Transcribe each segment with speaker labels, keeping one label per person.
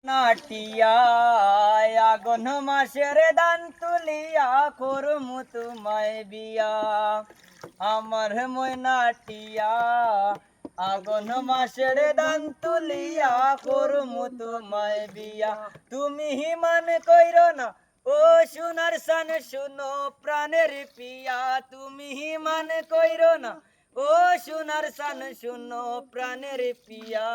Speaker 1: নাটিয়া আগুন মাসের দান তুলিয়া করমু তোমায় বিয়া আমার ময়নাটিয়া আগুন মাসের দান তুলিয়া করমু তোমায় বিয়া তুমি হিমান কইর না ও সোনার সান শুনো প্রাণের পিয়া তুমি হিমান কইর না ও সোনার সান শুনো প্রাণের পিয়া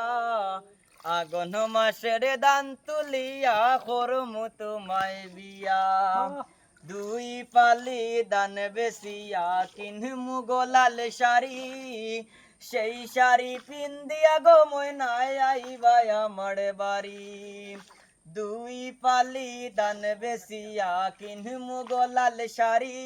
Speaker 1: আগুন মাসের দান তুলিয়া করমু তোমায় বিয়া দুই পালি দান বেশিয়া কিনমু গোলাল শাড়ি সেই শাড়ি পিন্দিয়া গো ময়নায় আইবা আমার বাড়ি দুই পালি দান বেশিয়া কিনমু গোলাল শাড়ি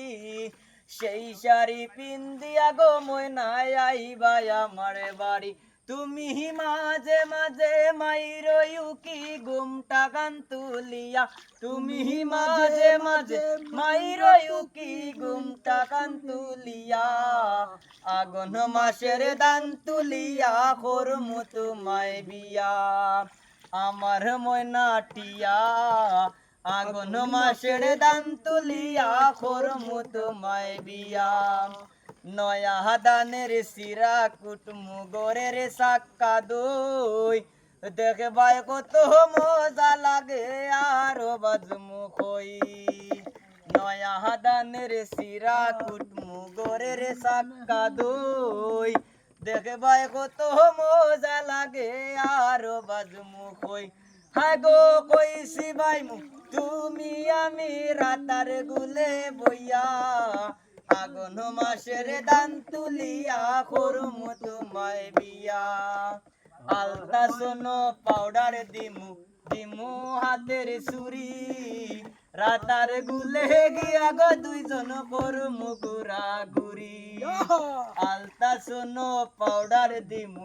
Speaker 1: সেই শাড়ি পিন্দিয়া গো ময়নায় আইবা আমার বাড়ি তুমি মাঝে মাঝে মাইরো ইউকি ঘুমটা গান তুলিয়া তুমি মাঝে মাঝে মাইরো ইউকি ঘুমটা গান তুলিয়া আগুন মাসের দান তুলিয়া করমু তোমায় বিয়া আমার ময়নাটিয়া আগুন মাসের দান তুলিয়া করমু তোমায় বিয়া নয়া দানের সিরা কুটমু গোরের সাক্কা দই দেখবাই কত মজা লাগে আরো বাজমু কই নয়া দানের সিরা কুটমু গোরের সাক্কা দই দেখবাই কত মজা লাগে আরো বাজমু কই হায় গো কইছি বাইমু তুমি আমি রাতার গুলে বইয়া আগুন মাসের দান তুলিয়া করমু তোমায় বিয়া আলতা শোনো পাউডার দিমু দিমু হাতের চুরি রাতার গুলে গিয়া গো দুইজন করমু ঘুরা ঘুরি আলতা শোনো পাউডার দিমু